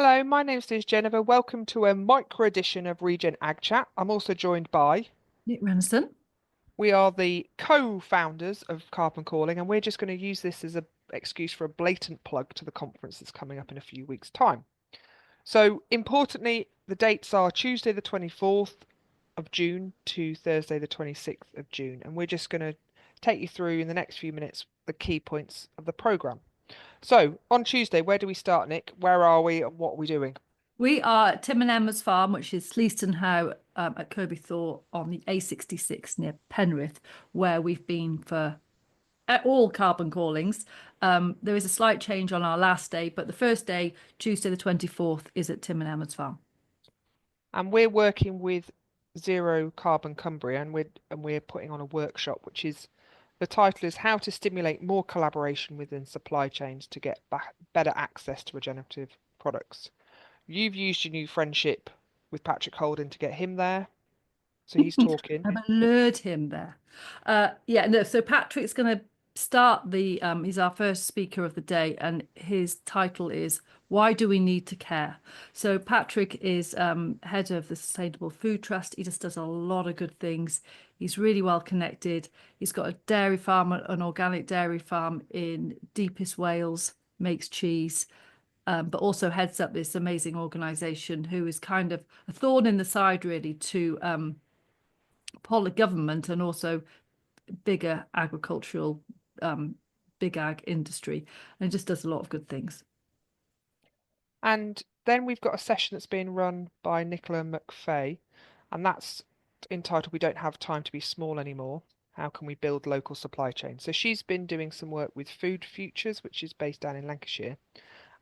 Hello, my name's Genever. Welcome to a micro edition of ReGen Ag Chat. I'm also joined by, Nic Renison. we are the co-founders of Carbon Calling, and we're just going to use this as an excuse for a blatant plug to the conference that's coming up in a few weeks' time. So, importantly, the dates are Tuesday the 24th of June to Thursday the 26th of June, and we're just going to take you through in the next few minutes the key points of the programme. So, on Tuesday, where do we start, Nick? Where are we and what are we doing? We are at Tim and Emma's farm, which is Sleaston Howe at Kirby Thor on the A66 near Penrith, where we've been for all carbon callings. There is a slight change on our last day, but the first day, Tuesday the 24th, is at Tim and Emma's farm. And we're working with Zero Carbon Cumbria, and we're putting on a workshop, which is the title is How to Stimulate More Collaboration Within Supply Chains to Get Better Access to Regenerative Products. You've used your new friendship with Patrick Holden to get him there, so he's talking. I've lured him there. Yeah, no, so Patrick's going to start he's our first speaker of the day, and his title is Why Do We Need to Care? So Patrick is head of the Sustainable Food Trust. He just does a lot of good things. He's really well connected. He's got a dairy farm, an organic dairy farm in deepest Wales, makes cheese. But also heads up this amazing organisation who is kind of a thorn in the side, really, to government and also bigger agricultural, big ag industry, and it just does a lot of good things. And then we've got a session that's being run by Nicola McFay, and that's entitled We Don't Have Time to Be Small Anymore. How can we build local supply chains? So she's been doing some work with Food Futures, which is based down in Lancashire,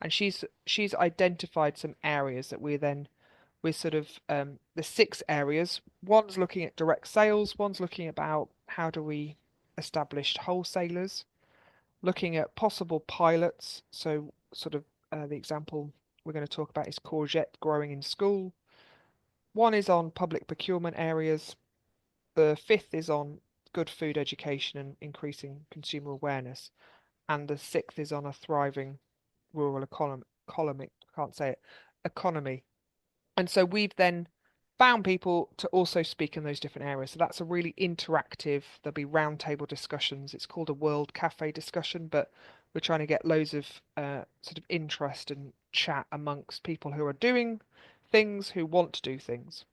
and she's identified some areas that we're sort of the 6 areas. One's looking at direct sales, one's looking about how do we establish wholesalers, looking at possible pilots. So sort of the example we're going to talk about is courgette growing in school. One is on public procurement areas. The 5th is on good food education and increasing consumer awareness. And the 6th is on a thriving rural economy. And so we've then found people to also speak in those different areas. So that's a really interactive, there'll be roundtable discussions. It's called a World Cafe discussion, but we're trying to get loads of sort of interest and chat amongst people who are doing things, who want to do things.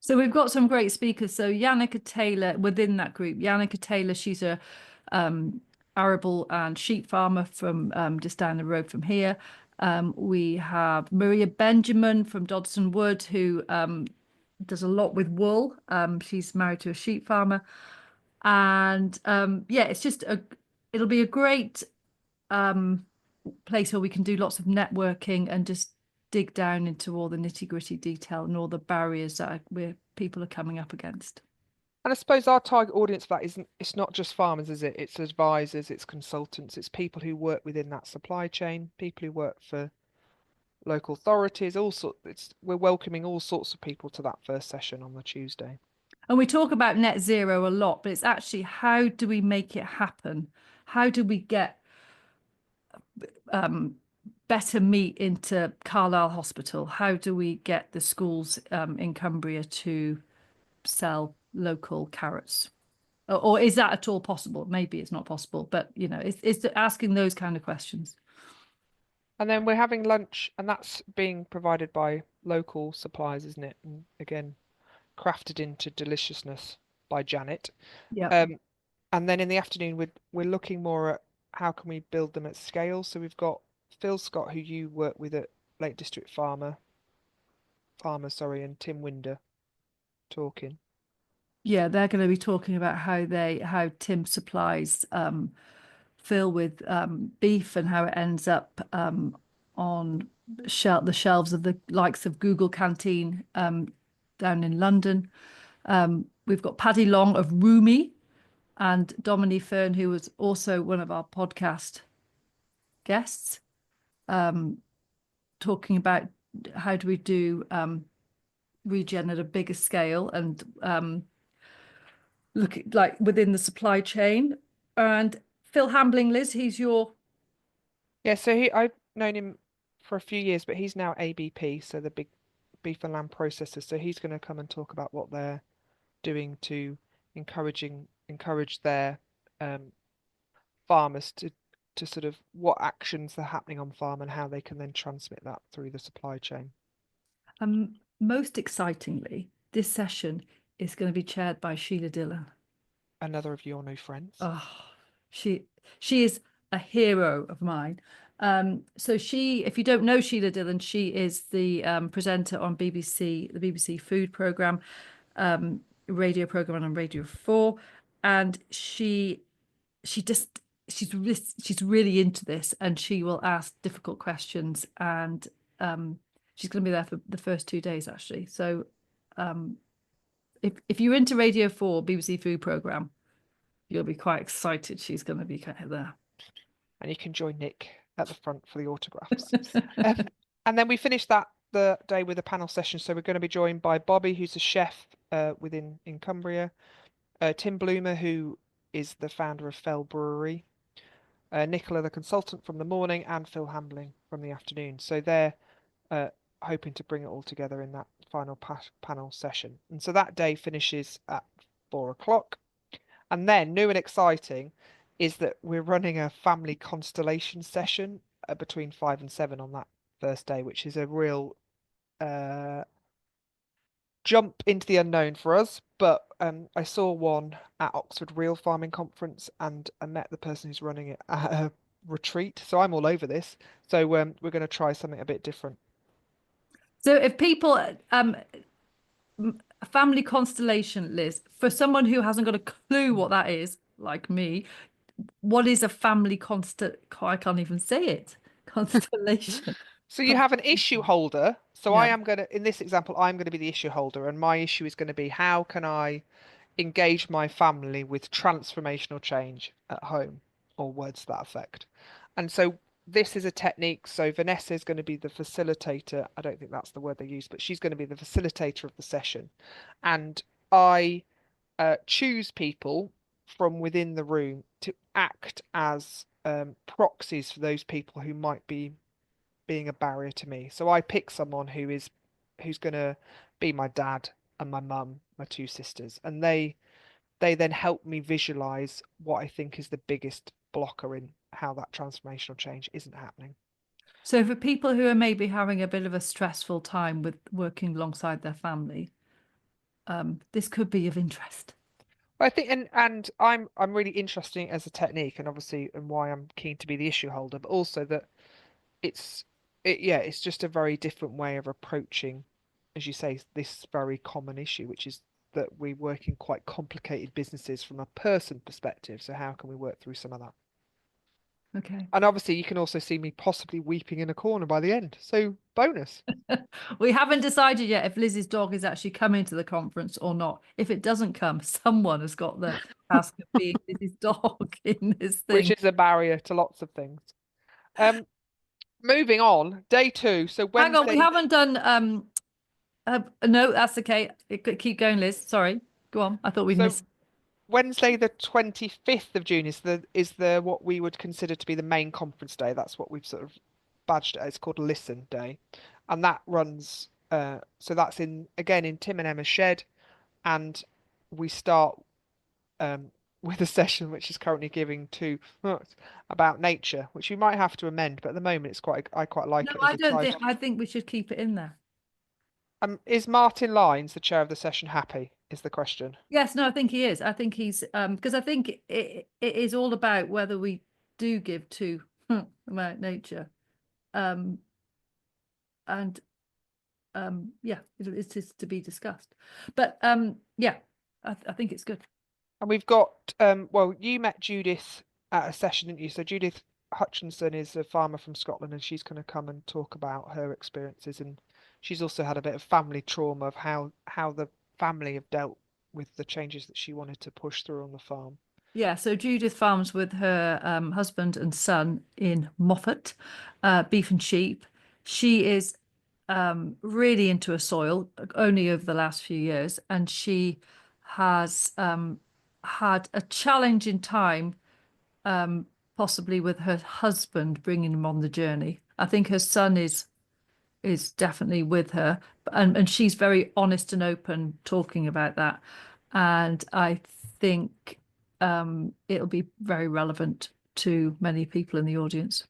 So we've got some great speakers. So Yannicka Taylor within that group. Yannicka Taylor, she's a arable and sheep farmer from just down the road from here. We have Maria Benjamin from Dodson Wood, who does a lot with wool. She's married to a sheep farmer. And yeah, it'll be a great place where we can do lots of networking and just dig down into all the nitty-gritty detail and all the barriers that people are coming up against. And I suppose our target audience for that it's not just farmers, is it? It's advisors, it's consultants, it's people who work within that supply chain, people who work for local authorities, we're welcoming all sorts of people to that first session on the Tuesday. And we talk about net zero a lot, but it's actually how do we make it happen? How do we get better meat into Carlisle Hospital? How do we get the schools in Cumbria to sell local carrots? Or is that at all possible? Maybe it's not possible, but it's asking those kind of questions. And then we're having lunch, and that's being provided by local suppliers, isn't it? And again, crafted into deliciousness by Janet. Yeah. And then in the afternoon, we're looking more at how can we build them at scale. So we've got Phil Scott, who you work with at Lake District Farmer, and Tim Winder talking. Yeah, they're going to be talking about how Tim supplies Phil with beef and how it ends up on the shelves of the likes of Google Canteen down in London. We've got Paddy Long of Roomy and Dominique Fern, who was also one of our podcast guests, talking about how do we do regen at a bigger scale and look at, like within the supply chain. And Phil Hambling, Liz, he's your... Yeah, so I've known him for a few years, but he's now ABP, so the big beef and lamb processors. So he's going to come and talk about what they're doing to encourage their um, farmers to sort of what actions are happening on farm and how they can then transmit that through the supply chain. Most excitingly, this session is going to be chaired by Sheila Dillon. Another of your new friends. Oh, she is a hero of mine. So if you don't know Sheila Dillon, she is the presenter on BBC, the BBC Food Programme, radio programme on Radio 4, and she's really into this, and she will ask difficult questions, and she's going to be there for the first 2 days actually. So if you're into Radio 4 BBC Food Programme, you'll be quite excited. She's going to be kind of there. And you can join Nick at the front for the autographs. And then we finished the day with a panel session. So we're going to be joined by Bobby, who's a chef in Cumbria, Tim Bloomer, who is the founder of Fell Brewery, Nicola, the consultant from the morning, and Phil Hambling from the afternoon. So they're hoping to bring it all together in that final panel session. And so that day finishes at 4 o'clock. And then, new and exciting, is that we're running a family constellation session between 5 and 7 on that first day, which is a real jump into the unknown for us. But I saw one at Oxford Real Farming Conference, and I met the person who's running it at a retreat. So I'm all over this. So we're going to try something a bit different. So if people, a family constellation, Liz, for someone who hasn't got a clue what that is, like me, what is a family I can't even say it. Constellation. So you have an issue holder. So Yeah. in this example, I'm going to be the issue holder, and my issue is going to be how can I engage my family with transformational change at home, or words to that effect. And so this is a technique. So Vanessa is going to be the facilitator. I don't think that's the word they use, but she's going to be the facilitator of the session. And I choose people from within the room to act as proxies for those people who might be being a barrier to me. So I pick someone who's going to be my dad and my mum, my two sisters, and they then help me visualize what I think is the biggest blocker in how that transformational change isn't happening. So for people who are maybe having a bit of a stressful time with working alongside their family, this could be of interest. I think, and I'm really interested in it as a technique, and obviously, and why I'm keen to be the issue holder, but also that it's just a very different way of approaching, as you say, this very common issue, which is that we work in quite complicated businesses from a person perspective. So how can we work through some of that? Okay. And obviously, you can also see me possibly weeping in a corner by the end. So bonus. We haven't decided yet if Liz's dog is actually coming to the conference or not. If it doesn't come, someone has got the task of being Liz's dog in this Which thing. is a barrier to lots of things. Moving on, day 2. So Hang on, we Wednesday. haven't done no, that's okay. Keep going, Liz. Sorry. Go on. I thought we'd So missed. Wednesday, the 25th of June is the what we would consider to be the main conference day. That's what we've sort of badged it. It's called Listen Day, and that runs. So that's in Tim and Emma's shed, and we start with a session which is currently giving to about nature, which you might have to amend, but at the moment I quite like No, it as I a don't think. title. I think we should keep it in there. Is Martin Lyons, the chair of the session, happy? Is the question. Yes, no, I think he is. I think he's because I think it is all about whether we do give to about nature. And yeah, it is to be discussed. But yeah, I think it's good. And we've got well, you met Judith at a session, didn't you? So Judith Hutchinson is a farmer from Scotland, and she's going to come and talk about her experiences, and she's also had a bit of family trauma of how the family have dealt with the changes that she wanted to push through on the farm. Yeah, so Judith farms with her husband and son in Moffat, beef and sheep. She is really into her soil only over the last few years, and she has had a challenging time, possibly with her husband bringing him on the journey. I think her son is definitely with her, and she's very honest and open talking about that. And I think it'll be very relevant to many people in the audience.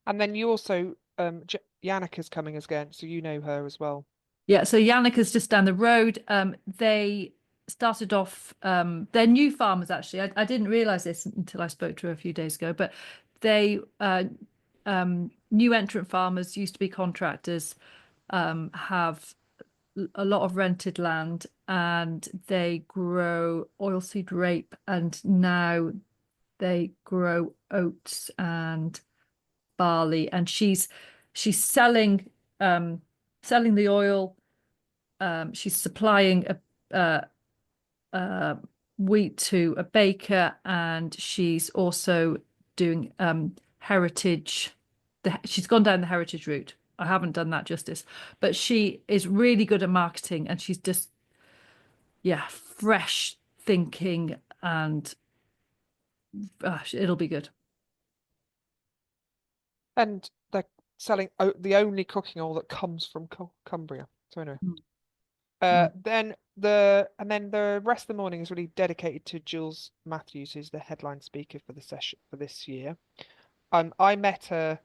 And then you also, Jannika's coming again, so you know her as well. Yeah, so Yannika's just down the road. They started off, they're new farmers actually. I didn't realize this until I spoke to her a few days ago, but they new entrant farmers used to be contractors, have a lot of rented land, and they grow oilseed rape, and now they grow oats and barley, and she's selling the oil. She's supplying a wheat to a baker, and she's also doing heritage. She's gone down the heritage route. I haven't done that justice, but she is really good at marketing, and she's just, yeah, fresh thinking, and it'll be good. And they're selling the only cooking oil that comes from Cumbria. So anyway, Mm. then the rest of the morning is really dedicated to Jules Matthews, who's the headline speaker for the session for this year. I met her.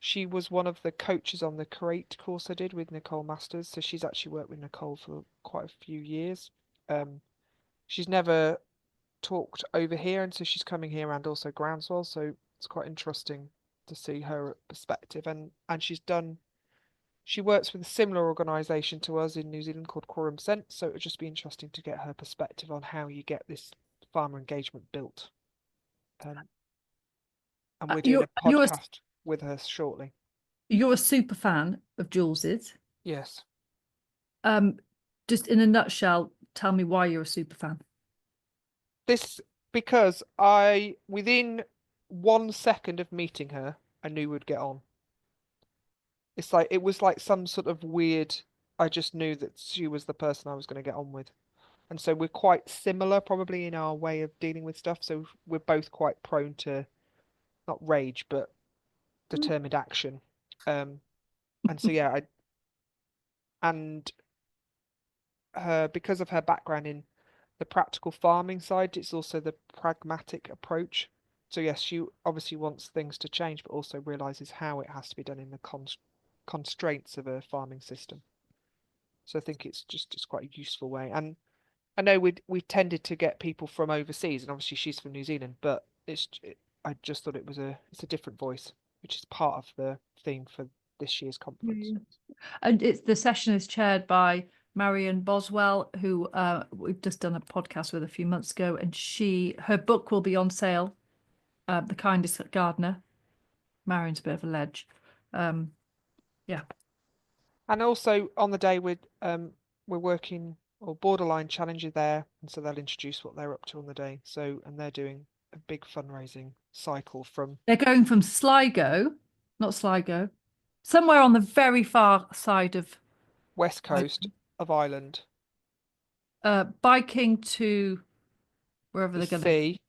She was one of the coaches on the Create course I did with Nicole Masters. So she's actually worked with Nicole for quite a few years. She's never talked over here, and so she's coming here and also Groundswell. So it's quite interesting to see her perspective. And she works with a similar organisation to us in New Zealand called Quorum Sense. So it would just be interesting to get her perspective on how you get this farmer engagement built. And we're doing a You're podcast with her shortly. you're a super fan of Jules's. Yes. Um, just in a nutshell, tell me why you're a super fan. This because within 1 second of meeting her, I knew we'd get on. It's like it was like some sort of weird. I just knew that she was the person I was going to get on with, and so we're quite similar, probably in our way of dealing with stuff. So we're both quite prone to not rage, but determined action. And so yeah, I and her because of her background in the practical farming side, it's also the pragmatic approach. So yes, she obviously wants things to change, but also realizes how it has to be done in the constraints of a farming system. So I think it's quite a useful way. And I know we tended to get people from overseas, and obviously she's from New Zealand, but I just thought it's a different voice, which is part of the theme for this year's conference. Yeah. And the session is chaired by Marion Boswell, who we've just done a podcast with a few months ago, and her book will be on sale. The Kindest Gardener. Marion's a bit of a ledge. Yeah. And also on the day we're working or borderline challenger there, and so they'll introduce what they're up to on the day. So and they're doing a big fundraising cycle from They're going from Sligo, not Sligo, somewhere on the very far side of west coast of Ireland, biking to wherever the they're going to, sea,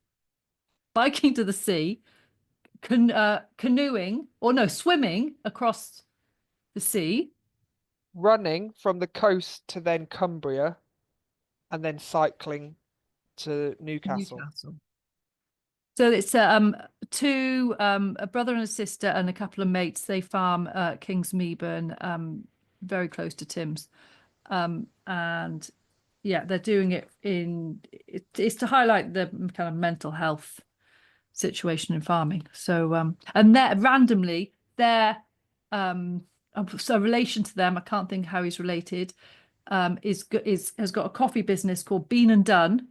biking to the sea, canoeing, or no, swimming across the sea. running from the coast to then Cumbria, and then cycling to Newcastle. Newcastle. So it's two a brother and a sister and a couple of mates. They farm Kings Meeburn, very close to Tim's, and yeah, they're doing it's to highlight the kind of mental health situation in farming. So and they're randomly so relation to them, I can't think how he's related. Has got a coffee business called Bean and Done.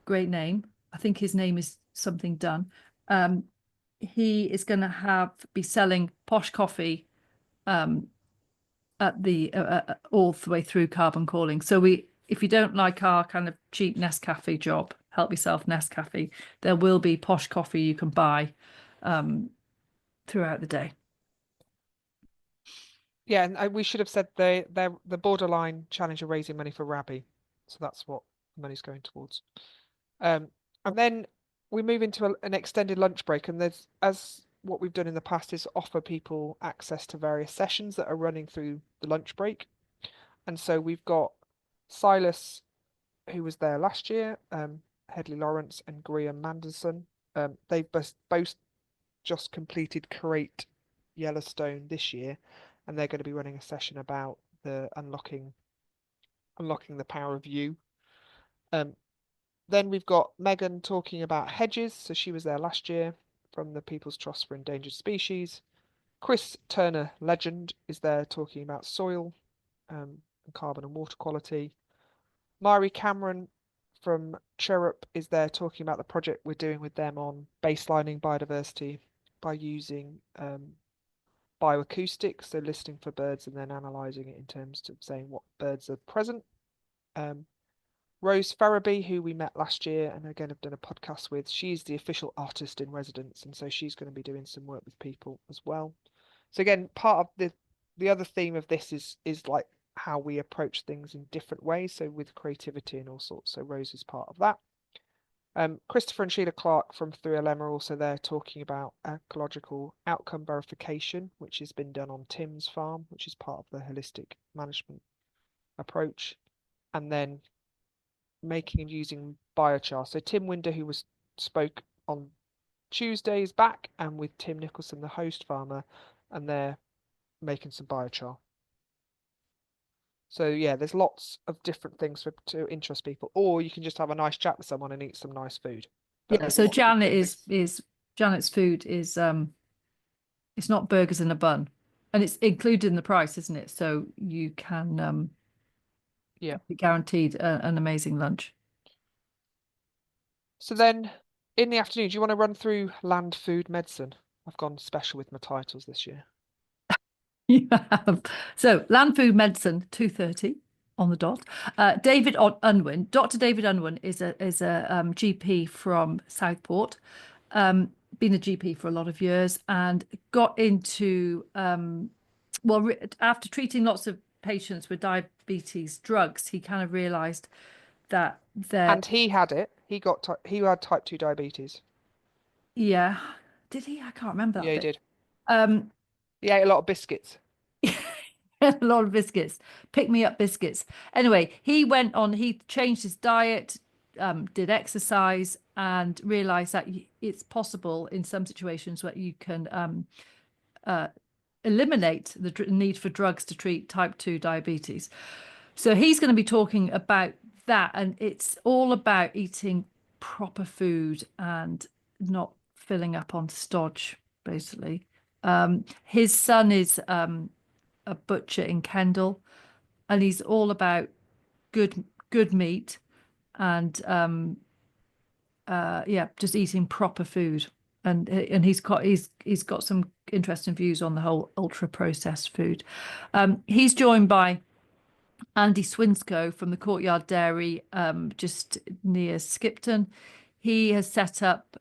Great name. I think his name is something Done. He is going to be selling posh coffee at the all the way through Carbon Calling. So if you don't like our kind of cheap Nescafe job, help yourself Nescafe, there will be posh coffee you can buy throughout the day. Yeah, and we should have said the borderline challenge are raising money for Rabbi, so that's what the money's going towards. And then we move into an extended lunch break, and there's as what we've done in the past is offer people access to various sessions that are running through the lunch break. And so we've got Silas, who was there last year, Headley Lawrence and Graham Manderson. They've both just completed Create Yellowstone this year, and they're going to be running a session about the unlocking the power of you. Then we've got Megan talking about hedges, so she was there last year from the People's Trust for Endangered Species. Chris Turner Legend is there talking about soil and carbon and water quality. Mari Cameron from Cherub is there talking about the project we're doing with them on baselining biodiversity by using bioacoustics, so listening for birds and then analysing it in terms of saying what birds are present. Rose Farabee, who we met last year and again have done a podcast with, she's the official artist in residence, and so she's going to be doing some work with people as well. So again, part of the other theme of this is like how we approach things in different ways, so with creativity and all sorts. So Rose is part of that. Christopher and Sheila Clark from 3LM are also there talking about ecological outcome verification, which has been done on Tim's farm, which is part of the holistic management approach, and then making and using biochar. So Tim Winder, who spoke on Tuesdays back, and with Tim Nicholson, the host farmer, and they're making some biochar. So yeah, there's lots of different things to interest people, or you can just have a nice chat with someone and eat some nice food. But Yeah, so Janet is Janet's food is it's not burgers in a bun, and it's included in the price, isn't it? So you can yeah. be guaranteed an amazing lunch. So then in the afternoon, do you want to run through land, food, medicine? I've gone special with my titles this year. You have. So land, food, medicine, 2:30 on the dot. David Unwin, Dr. David Unwin is a GP from Southport. Been a GP for a lot of years and got into well, after treating lots of patients with diabetes drugs, he kind of realized that And he had it. He had type 2 diabetes. yeah, did he? I can't remember that Yeah, he bit. did. He ate a lot of biscuits. A lot of biscuits, pick me up biscuits. Anyway, he changed his diet, did exercise, and realized that it's possible in some situations where you can eliminate the need for drugs to treat type 2 diabetes. So he's going to be talking about that, and it's all about eating proper food and not filling up on stodge, basically. His son is a butcher in Kendal, and he's all about good meat and yeah, just eating proper food. And he's got some interesting views on the whole ultra processed food. He's joined by Andy Swinscoe from the Courtyard Dairy, just near Skipton. He has set up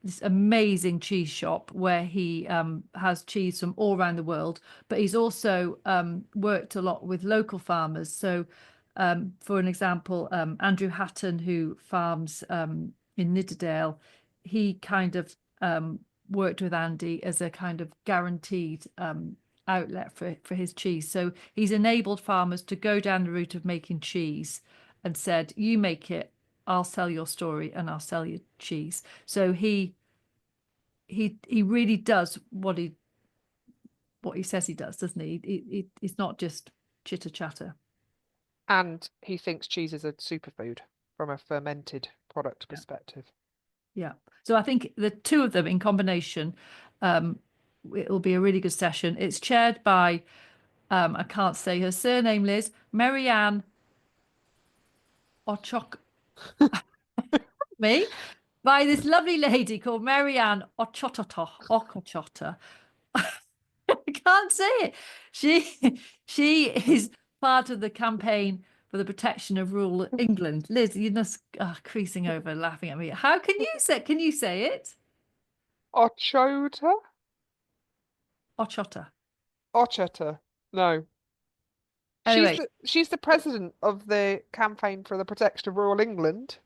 this amazing cheese shop where he has cheese from all around the world, but he's also worked a lot with local farmers. So, for an example, Andrew Hatton, who farms in Nidderdale, he kind of worked with Andy as a kind of guaranteed outlet for his cheese. So he's enabled farmers to go down the route of making cheese and said, you make it, I'll sell your story and I'll sell you cheese. So he really does what he says he does, doesn't he? It's not just chitter chatter. And he thinks cheese is a superfood from a fermented product perspective. Yeah. So I think the two of them in combination, it'll be a really good session. It's chaired by I can't say her surname, Liz. Marianne Ochok me by this lovely lady called Marianne Okochota. I can't say it. She is part of the campaign for the protection of rural England. Liz, you're just creasing over, laughing at me. How can you say? Can you say it? Ochota? Ochota. Ochota. No. Anyway, She's the president of the campaign for the protection of rural England.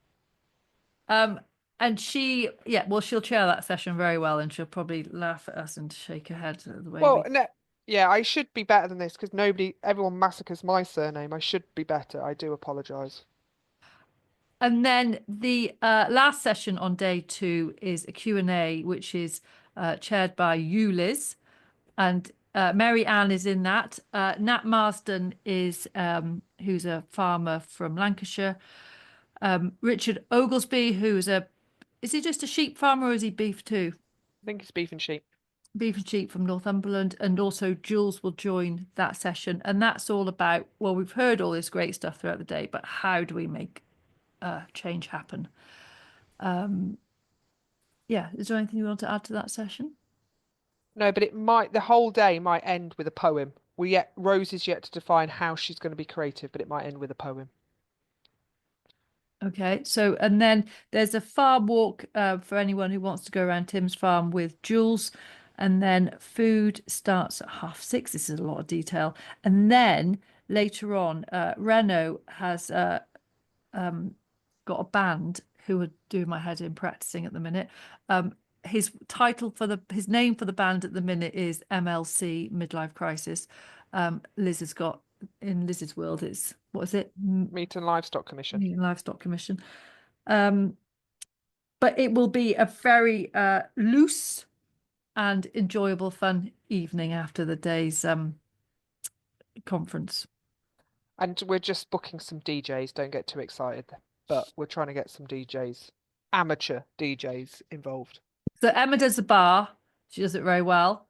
um, And she'll chair that session very well, and she'll probably laugh at us and shake her head at the way Well, we. no, yeah, I should be better than this because everyone massacres my surname. I should be better. I do apologise. And then the last session on day 2 is a Q&A, which is chaired by you, Liz, and Mary Ann is in that. Nat Marsden is who's a farmer from Lancashire. Richard Oglesby, is he just a sheep farmer or is he beef too? I think it's beef and sheep. Beef and sheep from Northumberland, and also Jules will join that session, and that's all about, well, we've heard all this great stuff throughout the day, but how do we make change happen? Yeah, is there anything you want to add to that session? No, but the whole day might end with a poem. Rose is yet to define how she's going to be creative, but it might end with a poem. Okay, so and then there's a farm walk for anyone who wants to go around Tim's farm with Jules, and then food starts at 6:30. This is a lot of detail, and then later on, Renault has got a band who are doing my head in practicing at the minute. His name for the band at the minute is MLC Midlife Crisis. Liz has got, in Liz's world, it's what is it? Meat and Livestock Commission. Meat and Livestock Commission. But it will be a very loose and enjoyable, fun evening after the day's conference. And we're just booking some DJs. Don't get too excited, but we're trying to get some DJs, amateur DJs involved. So Emma does the bar. She does it very well.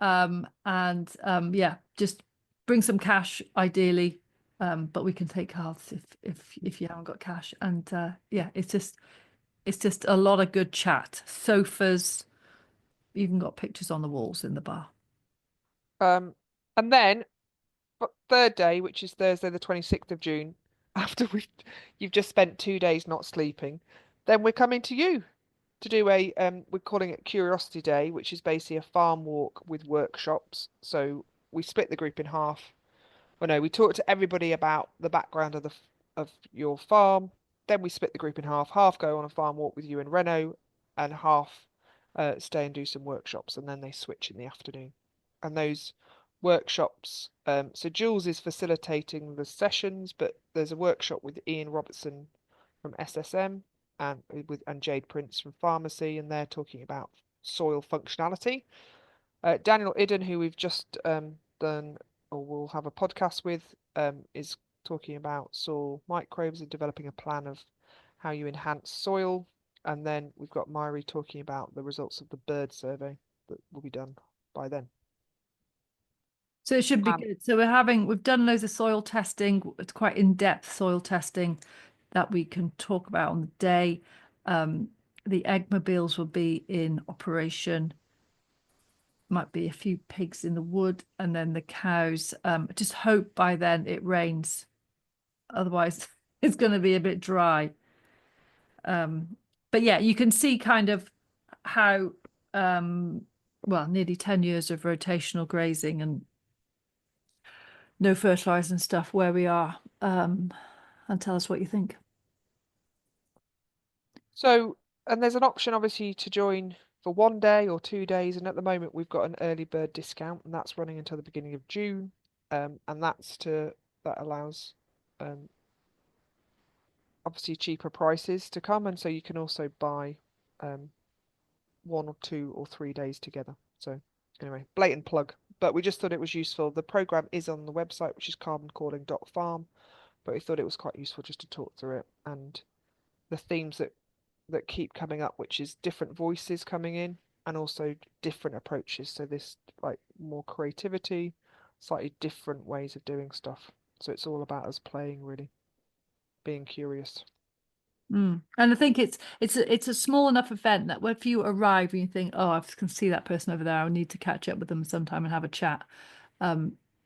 Yeah, just bring some cash ideally. But we can take cards if you haven't got cash. And yeah, it's just a lot of good chat. Sofas, even got pictures on the walls in the bar. And then third day, which is Thursday, the 26th of June, after you've just spent 2 days not sleeping, then we're coming to you to do we're calling it Curiosity Day, which is basically a farm walk with workshops. So we split the group in half. Well, no, we talked to everybody about the background of your farm. Then we split the group in half. Half go on a farm walk with you and Renault, and half stay and do some workshops, and then they switch in the afternoon. And those workshops, so Jules is facilitating the sessions, but there's a workshop with Ian Robertson from SSM and Jade Prince from Pharmacy, and they're talking about soil functionality. Daniel Idden, who we've just done or will have a podcast with, is talking about soil microbes and developing a plan of how you enhance soil. And then we've got Myri talking about the results of the bird survey that will be done by then. So it should be good. So we've done loads of soil testing. It's quite in-depth soil testing that we can talk about on the day. The egg mobiles will be in operation. Might be a few pigs in the wood, and then the cows. Just hope by then it rains. Otherwise, it's going to be a bit dry. But yeah, you can see kind of how nearly 10 years of rotational grazing and no fertilizer and stuff where we are, and tell us what you think. So, and there's an option obviously to join for 1 day or 2 days, and at the moment we've got an early bird discount, and that's running until the beginning of June, and that allows obviously cheaper prices to come, and so you can also buy 1 or 2 or 3 days together. So anyway, blatant plug, but we just thought it was useful. The program is on the website, which is carboncalling.farm, but we thought it was quite useful just to talk through it and the themes that keep coming up, which is different voices coming in and also different approaches. So this like more creativity, slightly different ways of doing stuff. So it's all about us playing, really, being curious. And I think it's a small enough event that if you arrive and you think, oh, I can see that person over there, I need to catch up with them sometime and have a chat,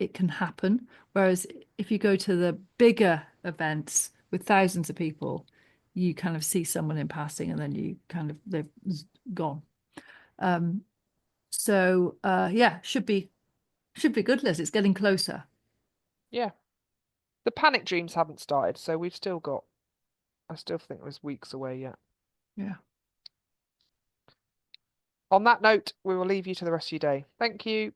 it can happen. Whereas if you go to the bigger events with thousands of people, you kind of see someone in passing and then they've gone. Yeah, should be good, Liz. It's getting closer. Yeah. The panic dreams haven't started, so I still think there's weeks away yet. Yeah. On that note, we will leave you to the rest of your day. Thank you.